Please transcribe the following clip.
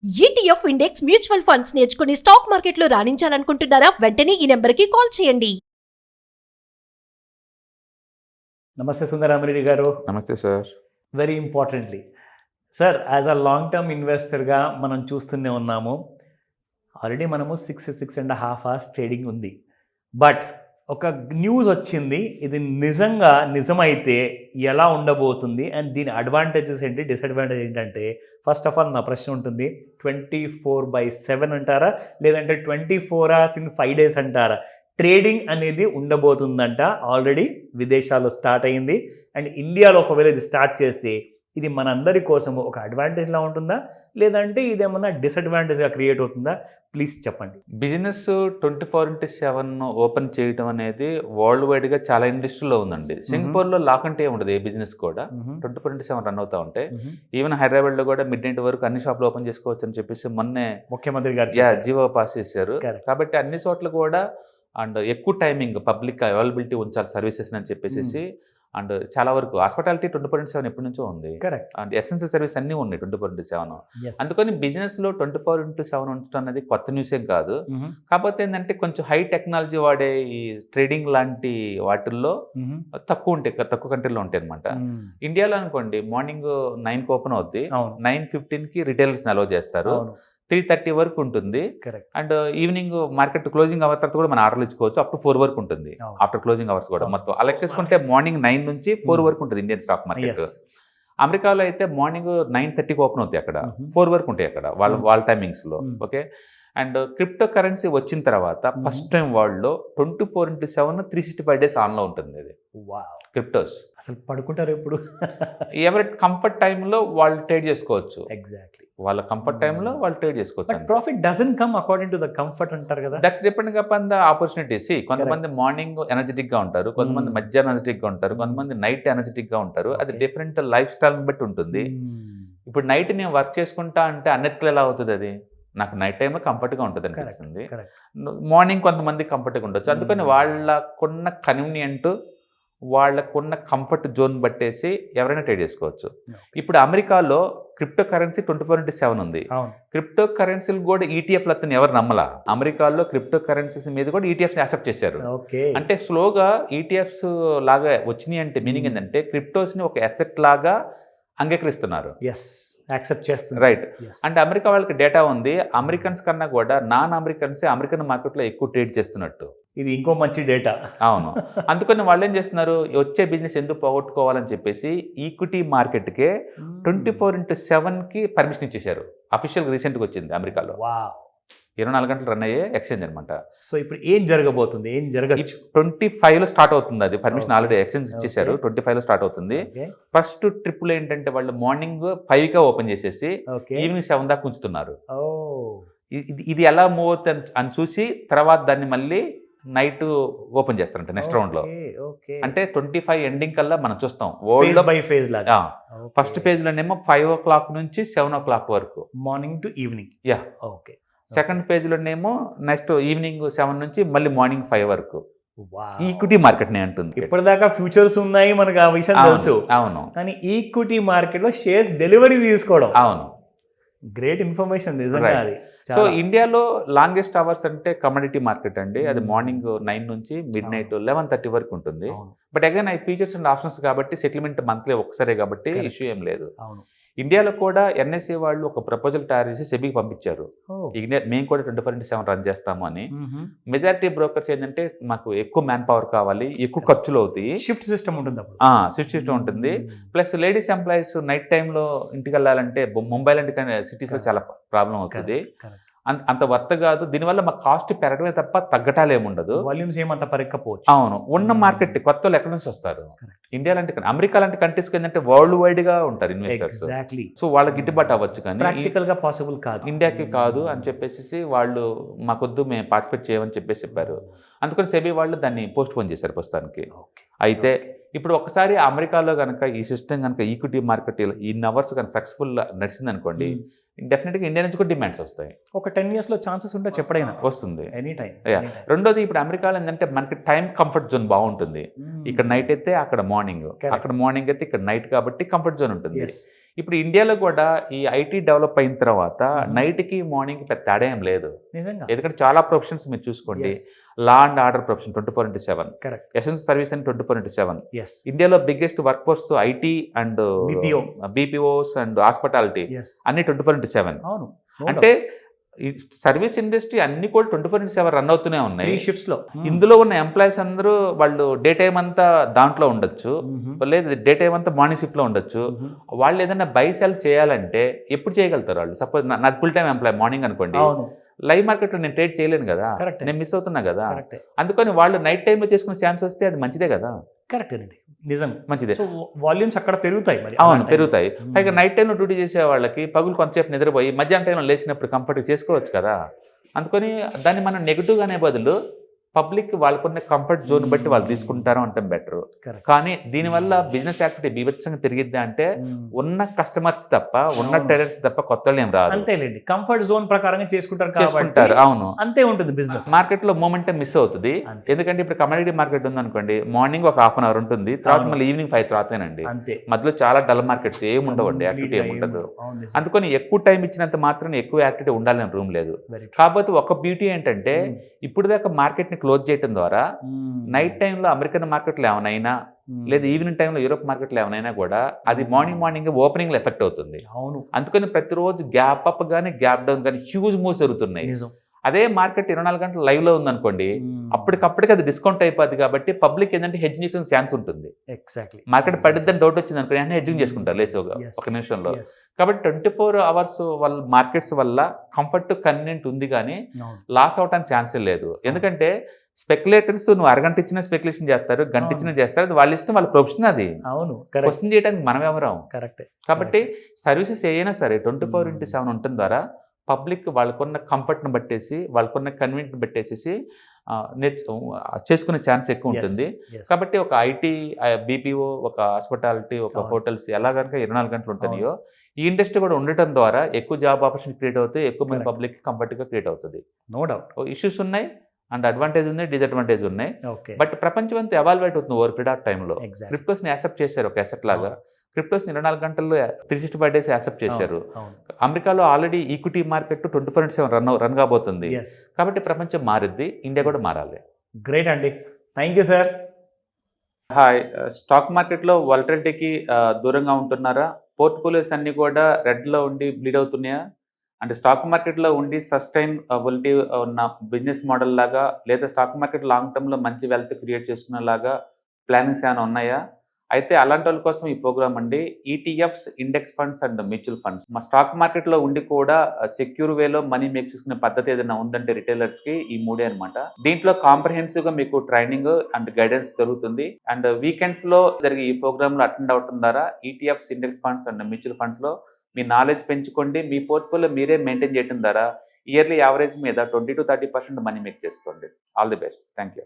ETF index mutual funds నేర్చుకుని stock మార్కెట్లో రాణించాలనుకుంటున్నారా? వెంటనే ఈ నెంబర్కి కాల్ చేయండి. నమస్తే సుందరామిరెడ్డి గారు. నమస్తే sir. Very importantly sir, as a long term ఇన్వెస్టర్గా మనం చూస్తూనే ఉన్నాము. ఆల్రెడీ మనము 6.5 అవర్స్ ట్రేడింగ్ ఉంది. బట్ ఒక న్యూస్ వచ్చింది, ఇది నిజమైతే ఎలా ఉండబోతుంది అండ్ దీని అడ్వాంటేజెస్ ఏంటి, డిసడ్వాంటేజ్ ఏంటంటే, ఫస్ట్ ఆఫ్ ఆల్ నా ప్రశ్న ఉంటుంది, 24/7 అంటారా లేదంటే 24 hours in 5 days అంటారా? ట్రేడింగ్ అనేది ఉండబోతుందంట. ఆల్రెడీ విదేశాల్లో స్టార్ట్ అయ్యింది అండ్ ఇండియాలో ఒకవేళ ఇది స్టార్ట్ చేస్తే ఇది మనందరి కోసం ఒక అడ్వాంటేజ్లా ఉంటుందా లేదంటే ఇదేమన్నా డిసడ్వాంటేజ్గా క్రియేట్ అవుతుందా? ప్లీజ్ చెప్పండి. బిజినెస్ 24/7 ఓపెన్ చేయడం అనేది వరల్డ్ వైడ్గా చాలా ఇండస్ట్రీలో ఉందండి. సింగపూర్లో లాక్ అంటే ఉండదు, ఏ బిజినెస్ కూడా 24/7 రన్ అవుతూ ఉంటాయి. ఈవెన్ హైదరాబాద్లో కూడా మిడ్ నైట్ వరకు అన్ని షాపులు ఓపెన్ చేసుకోవచ్చు అని చెప్పేసి మొన్నే ముఖ్యమంత్రి గారు జీవో పాస్ చేశారు. కాబట్టి అన్ని చోట్ల కూడా అండ్ ఎక్కువ టైమింగ్ పబ్లిక్ అవైలబిలిటీ ఉంచాలి సర్వీసెస్ అని చెప్పేసి అండ్ చాలా వరకు హాస్పిటాలిటీ 24/7 ఎప్పటి నుంచో ఉంది. కరెక్ట్. అండ్ ఎసెన్షియల్ సర్వీస్ అన్నీ ఉన్నాయి 24/7. అందుకని బిజినెస్లో 24/7 ఉంచడం అనేది కొత్త న్యూస్ ఏం కాదు. కాకపోతే ఏంటంటే కొంచెం హై టెక్నాలజీ వాడే ఈ ట్రేడింగ్ లాంటి వాటిల్లో తక్కువ ఉంటాయి, తక్కువ కంట్రీలో ఉంటాయి అనమాట. ఇండియాలో అనుకోండి మార్నింగ్ 9కి ఓపెన్ అవుద్ది, 9:15కి రిటైలర్స్ అలౌ చేస్తారు, 3:30 వరకు ఉంటుంది. And evening market closing hour తర్వాత కూడా మనం ఆర్డర్లు ఇచ్చుకోవచ్చు. అప్ టు 4 వరకు ఉంటుంది ఆఫ్టర్ క్లోజింగ్ అవర్స్ కూడా. మొత్తం అలా చేసుకుంటే మార్నింగ్ 9 నుంచి 4 వరకు ఉంటుంది ఇండియన్ స్టాక్ మార్కెట్. అమెరికాలో అయితే మార్నింగ్ 9:30కి ఓపెన్ అవుతాయి, అక్కడ 4 వరకు ఉంటాయి అక్కడ వాళ్ళ టైమింగ్స్లో. ఓకే. అండ్ క్రిప్టో కరెన్సీ వచ్చిన తర్వాత ఫస్ట్ టైం వరల్డ్లో 24/7 365 days ఆన్లో ఉంటుంది అది. క్రిప్టోస్ అసలు పడుకుంటారు ఎప్పుడు? ఎవరి కంఫర్ట్ టైంలో వాళ్ళు ట్రేడ్ చేసుకోవచ్చు. ఎగ్జాక్ట్లీ, వాళ్ళ కంఫర్ట్ టైంలో వాళ్ళు ట్రేడ్ చేసుకోవచ్చు. Profit doesn't come according to the comfort అంటారు కదా. That's depending upon the opportunities. కొంతమంది మార్నింగ్ ఎనర్జెటిక్ గా ఉంటారు, కొంతమంది మధ్యాహ్నం ఎనర్జెటిక్ గా ఉంటారు, కొంతమంది నైట్ ఎనర్జెటిక్ గా ఉంటారు. అది డిఫరెంట్ లైఫ్ స్టైల్ బట్టి ఉంటుంది. ఇప్పుడు నైట్ నేను వర్క్ చేసుకుంటా అంటే అన్ఎథికల్ ఎలా అవుతుంది? అది నాకు నైట్ టైంలో కంఫర్ట్గా ఉంటుంది అనిపిస్తుంది. మార్నింగ్ కొంతమంది కంఫర్ట్గా ఉండొచ్చు. అందుకని వాళ్ళకున్న కన్వీనియంట్, వాళ్ళకున్న కంఫర్ట్ జోన్ బట్టేసి ఎవరైనా ట్రేడ్ చేసుకోవచ్చు. ఇప్పుడు అమెరికాలో క్రిప్టో కరెన్సీ 24/7 ఉంది. క్రిప్టో కరెన్సీలు కూడా ఈటీఎఫ్ లతని ఎవరు నమ్మలా. అమెరికాలో క్రిప్టో కరెన్సీస్ మీద కూడా ఈటీఎఫ్స్ యాక్సెప్ట్ చేశారు. అంటే స్లోగా ఈటీఎఫ్స్ లాగా వచ్చినాయి. అంటే మీనింగ్ ఏంటంటే క్రిప్టోస్ని ఒక అసెట్ లాగా అంగీకరిస్తున్నారు, యాక్సెప్ట్ చేస్తుంది. రైట్. అంటే అమెరికా వాళ్ళకి డేటా ఉంది, అమెరికన్స్ కన్నా కూడా నాన్ అమెరికన్సే అమెరికన్ మార్కెట్లో ఎక్కువ ట్రేడ్ చేస్తున్నట్టు. ఇది ఇంకో మంచి డేటా. అవును. అందుకని వాళ్ళు ఏం చేస్తున్నారు, వచ్చే బిజినెస్ ఎందుకు పోగొట్టుకోవాలని చెప్పేసి ఈక్విటీ మార్కెట్కే 24/7కి పర్మిషన్ ఇచ్చేశారు. అఫీషియల్గా రీసెంట్గా వచ్చింది అమెరికాలో. 24 గంటలు రన్ అయ్యే ఎక్స్చేంజ్ అనమాట. సో ఇప్పుడు ఏం జరగబోతుంది? 25లో స్టార్ట్ అవుతుంది. అది పర్మిషన్ ఆల్రెడీ ఎక్స్చేంజ్ ఇచ్చేసారు. 25లో స్టార్ట్ అవుతుంది. ఫస్ట్ ట్రిప్లు ఏంటంటే వాళ్ళు మార్నింగ్ 5కే ఓపెన్ చేసేసి ఈవినింగ్ 7 దాకా ఉంచుతున్నారు. ఇది ఎలా మూవ్ అవుతుంది అని చూసి తర్వాత దాన్ని మళ్ళీ నైట్ ఓపెన్ చేస్తారంట నెక్స్ట్ రౌండ్ లో. అంటే 25 ఎండింగ్ కల్లా మనం చూస్తాం వరల్డ్ బై ఫేజ్ లాగా. ఫస్ట్ ఫేజ్ లోనేమో 5 o'clock నుంచి 7 o'clock వరకు, morning to evening. Second phase లోనేమో నెక్స్ట్ ఈవినింగ్ 7 నుంచి మళ్ళీ మార్నింగ్ 5 వరకు. ఈక్విటీ మార్కెట్ నే అంటుంది. ఇప్పటిదాకా ఫ్యూచర్స్ ఉన్నాయి మనకు, ఆ విషయం తెలుసు. అవును. కానీ ఈక్విటీ మార్కెట్ లో షేర్స్ డెలివరీ తీసుకోవడం. అవును. గ్రేట్ ఇన్ఫర్మేషన్ నిజంగా అది. సో ఇండియాలో లాంగెస్ట్ అవర్స్ అంటే కమోడిటీ మార్కెట్ అండి. అది మార్నింగ్ 9 నుంచి మిడ్ నైట్ 11:30 వరకు ఉంటుంది. బట్ అగైన్ అవి ఫీచర్స్ అండ్ ఆప్షన్స్ కాబట్టి సెటిల్మెంట్ మంత్లీ ఒక్కసారే కాబట్టి ఇష్యూ ఏం లేదు. ఇండియాలో కూడా ఎన్ఎస్ఏ వాళ్ళు ఒక ప్రపోజల్ తయారు చేసి సెబీకి పంపించారు, మేము కూడా 24/7 రన్ చేస్తాము అని. మెజారిటీ బ్రోకర్స్ ఏంటంటే మాకు ఎక్కువ మ్యాన్ పవర్ కావాలి, ఎక్కువ ఖర్చులు అవుతాయి, షిఫ్ట్ సిస్టమ్ ఉంటుంది, షిఫ్ట్ సిస్టమ్ ఉంటుంది. ప్లస్ లేడీస్ ఎంప్లాయీస్ నైట్ టైంలో ఇంటికి వెళ్ళాలంటే ముంబై లాంటి సిటీస్లో చాలా ప్రాబ్లం అవుతుంది. అంత వర్త్ కాదు. దీనివల్ల మా కాస్ట్ పెరగడమే తప్ప తగ్గటాలు ఏముండదు, వాల్యూమ్స్ ఏమంత పెరగకపోవచ్చు. అవును. ఉన్న మార్కెట్ కొత్త వాళ్ళు ఎక్కడి నుంచి వస్తారు? ఇండియా లాంటి అమెరికా లాంటి కంట్రీస్కి ఏంటంటే వరల్డ్ వైడ్ గా ఉంటారు ఇన్వెస్టర్స్. సో వాళ్ళకి గిట్టుబాటు అవ్వచ్చు, కానీ ప్రాక్టికల్ గా పాసిబుల్ కాదు, ఇండియాకి కాదు అని చెప్పేసి వాళ్ళు మాకొద్దు, మేము పార్టిసిపేట్ చేయమని చెప్పేసి చెప్పారు. అందుకని సెబీ వాళ్ళు దాన్ని పోస్ట్ పోన్ చేశారు ప్రస్తుతానికి. అయితే ఇప్పుడు ఒకసారి అమెరికాలో కనుక ఈ సిస్టమ్ కనుక ఈక్విటీ మార్కెట్ ఇన్ అవర్స్ కనుక సక్సెస్ఫుల్ నడిచింది అనుకోండి, డెఫినెట్గా ఇండియా నుంచి కూడా డిమాండ్స్ వస్తాయి. ఒక 10 years లో ఛాన్సెస్ ఉంటే చెప్పడైనా వస్తుంది, ఎనీ టైం. రెండోది ఇప్పుడు అమెరికాలో ఏంటంటే మనకి టైం కంఫర్ట్ జోన్ బాగుంటుంది. ఇక్కడ నైట్ అయితే అక్కడ మార్నింగ్, అక్కడ మార్నింగ్ అయితే ఇక్కడ నైట్, కాబట్టి కంఫర్ట్ జోన్ ఉంటుంది. ఇప్పుడు ఇండియాలో కూడా ఈ ఐటీ డెవలప్ అయిన తర్వాత నైట్కి మార్నింగ్కి పెద్ద తేడా ఏం లేదు. నిజంగా ఎందుకంటే చాలా ప్రొఫెషన్స్ మీరు చూసుకోండి, law and order profession 24/7, correct. Essential service అని 24/7. ఎస్ ఇండియాలో biggest work force IT and BPO. BPOs and hospitality yes అన్ని 24/7. అవును. అంటే ఈ సర్వీస్ ఇండస్ట్రీ అన్ని కూడా 24/7 రన్ అవుతూనే ఉన్నాయి. 3 షిఫ్ట్స్ లో ఇందులో ఉన్న ఎంప్లాయీస్ అందరూ వాళ్ళు డే టైం అంతా దాంట్లో ఉండొచ్చు, లేదు డే టైం అంతా మార్నింగ్ షిఫ్ట్ లో ఉండొచ్చు. వాళ్ళు ఏదైనా బై సెల్ చేయాలంటే ఎప్పుడు చేయగలుగుతారు వాళ్ళు? సపోజ్ నాకు ఫుల్ టైం ఎంప్లాయ్ మార్నింగ్ అనుకోండి, అవును లైవ్ మార్కెట్లో నేను ట్రేడ్ చేయలేను కదా, కరెక్ట్. నేను మిస్ అవుతున్నా కదా. కరెక్ట్ అందుకని వాళ్ళు నైట్ టైంలో చేసుకునే ఛాన్స్ వస్తే అది మంచిదే కదా. కరెక్ట్ అండి, నిజం. మంచిదే. సో వాల్యూమ్స్ అక్కడ పెరుగుతాయి మరి. అవును పెరుగుతాయి. పైగా నైట్ టైంలో డ్యూటీ చేసే వాళ్ళకి పగులు కొంతసేపు నిద్రపోయి మధ్యాహ్నం టైంలో లేచినప్పుడు కంఫర్ట్గా చేసుకోవచ్చు కదా. అందుకని దాన్ని మనం నెగిటివ్గా అనే బదులు పబ్లిక్ వాళ్ళకున్న కంఫర్ట్ జోన్ బట్టి వాళ్ళు తీసుకుంటారు అంటే బెటర్. కానీ దీనివల్ల బిజినెస్ యాక్టివిటీ బీభత్సంగా పెరిగిద్దా అంటే ఉన్న కస్టమర్స్ తప్ప, ఉన్న ట్రేడర్స్ తప్ప కొత్త వాళ్ళు ఏం రాదు. అంతేలేండి, కంఫర్ట్ జోన్ ప్రకారంగా చేసుకుంటారు. అవును అంతే ఉంటుంది బిజినెస్. మార్కెట్ లో మూమెంటం మిస్ అవుతుంది. ఎందుకంటే ఇప్పుడు కమోడిటీ మార్కెట్ ఉంది అనుకోండి, మార్నింగ్ ఒక హాఫ్ అన్ అవర్ ఉంటుంది, తర్వాత మళ్ళీ ఈవినింగ్ 5 తర్వాతేనండి. అంతే, మధ్యలో చాలా డల్ మార్కెట్స్ ఏమి ఉండవండి, యాక్టివిటీ ఏమి ఉండదు. అందుకని ఎక్కువ టైం ఇచ్చినంత మాత్రం ఎక్కువ యాక్టివిటీ ఉండాలని రూమ్ లేదు. కాకపోతే ఒక బ్యూటీ ఏంటంటే ఇప్పుడు దాకా మార్కెట్ ని క్లోజ్ చేయడం ద్వారా నైట్ టైంలో అమెరికన్ మార్కెట్లో ఏమైనా లేదా ఈవినింగ్ టైంలో యూరోప్ మార్కెట్లో ఏమైనా కూడా అది మార్నింగ్ ఓపెనింగ్ లో ఎఫెక్ట్ అవుతుంది. అవును. అందుకని ప్రతిరోజు గ్యాప్ అప్ కానీ గ్యాప్ డౌన్ కానీ హ్యూజ్ మూవ్స్ జరుగుతున్నాయి. అదే మార్కెట్ 24 గంటలు లైవ్ లో ఉందనుకోండి, అప్పటికప్పటికి అది డిస్కౌంట్ అయిపోద్ది. కాబట్టి పబ్లిక్ ఏంటంటే హెడ్జింగ్ చేసుకునే ఛాన్స్ ఉంటుంది. ఎగ్జాక్ట్లీ. మార్కెట్ పడిద్దని డౌట్ వచ్చింది అనుకోండి, వెంటనే హెడ్జింగ్ చేసుకుంటారు లేచి ఒక నిమిషంలో. కాబట్టి 24 అవర్స్ వాళ్ళ మార్కెట్స్ వల్ల కంఫర్ట్ కన్వీనియంట్ ఉంది, కానీ లాస్ అవడానికి ఛాన్సే లేదు. ఎందుకంటే స్పెక్యులేటర్స్ నువ్వు అరగంట ఇచ్చిన స్పెక్యులేషన్ చేస్తారు, గంట ఇచ్చిన చేస్తారు, అది వాళ్ళ ఇష్టం, వాళ్ళ ప్రొఫెషన్ అది. అవును, క్వశ్చన్ చేయడానికి మనం ఎవరం. కరెక్ట్. కాబట్టి సర్వీసెస్ ఏదైనా సరే 24/7 ఉండటం ద్వారా పబ్లిక్ వాళ్ళకున్న కంఫర్ట్ని బట్టేసి, వాళ్ళకున్న కన్వీనియంట్ని బట్టేసేసి చేసుకునే ఛాన్స్ ఎక్కువ ఉంటుంది. కాబట్టి ఒక ఐటీ, బీపీఓ, ఒక హాస్పిటాలిటీ, ఒక హోటల్స్ ఎలా కనుక 24 గంటలు ఉంటున్నాయో, ఈ ఇండస్ట్రీ కూడా ఉండటం ద్వారా ఎక్కువ జాబ్ ఆపర్చునిటీ క్రియేట్ అవుతాయి, ఎక్కువ మంది పబ్లిక్ కంఫర్ట్గా క్రియేట్ అవుతుంది. No doubt. ఇష్యూస్ ఉన్నాయి అండ్ అడ్వాంటేజ్ ఉన్నాయి, డిసడ్వాంటేజ్ ఉన్నాయి. బట్ ప్రపంచం అంతా ఎవాల్యుయేట్ అవుతుంది ఓవర్ పీరియడ్ ఆఫ్ టైంలో. క్రిప్టోస్ని యాక్సెప్ట్ చేశారు ఒక అసెట్ లాగా. క్రిప్టోస్ని 24 గంటల్లో 365 days యాక్సెప్ట్ చేశారు. అమెరికాలో ఆల్రెడీ ఈక్విటీ మార్కెట్ 24/7 రన్ కాబోతుంది. కాబట్టి ప్రపంచం మారిద్ది, ఇండియా కూడా మారాలి. గ్రేట్ అండి, thank you sir. Hi. Stock మార్కెట్లో వాలటిలిటీకి దూరంగా ఉంటున్నారా? పోర్ట్ఫోలియోస్ అన్ని కూడా రెడ్లో ఉండి బ్లీడ్ అవుతున్నాయా? అంటే స్టాక్ మార్కెట్లో ఉండి సస్టైనబిలిటీ ఉన్న బిజినెస్ మోడల్ లాగా, లేదా స్టాక్ మార్కెట్ లాంగ్ టర్మ్లో మంచి వెల్త్ క్రియేట్ చేసుకునేలాగా ప్లానింగ్స్ ఏమైనా ఉన్నాయా? అయితే అలాంటి వాళ్ళ కోసం ఈ ప్రోగ్రామ్ అండి. ETFs, index funds and mutual funds. మా స్టాక్ మార్కెట్లో ఉండి కూడా సెక్యూర్ వేలో మనీ మేక్ చేసుకునే పద్ధతి ఏదైనా ఉందంటే రిటైలర్స్కి ఈ మూడే అనమాట. దీంట్లో కాంప్రహెన్సివ్గా మీకు ట్రైనింగ్ అండ్ గైడెన్స్ జరుగుతుంది. అండ్ వీకెండ్స్లో జరిగే ఈ ప్రోగ్రామ్లో అటెండ్ అవడం ద్వారా ETFs, index funds and mutual ఫండ్స్లో మీ నాలెడ్జ్ పెంచుకోండి. మీ పోర్ట్ఫోలియో మీరే మెయింటైన్ చేయడం ద్వారా ఇయర్లీ యావరేజ్ మీద 20 to 30% మనీ మేక్ చేసుకోండి. All the best. Thank you.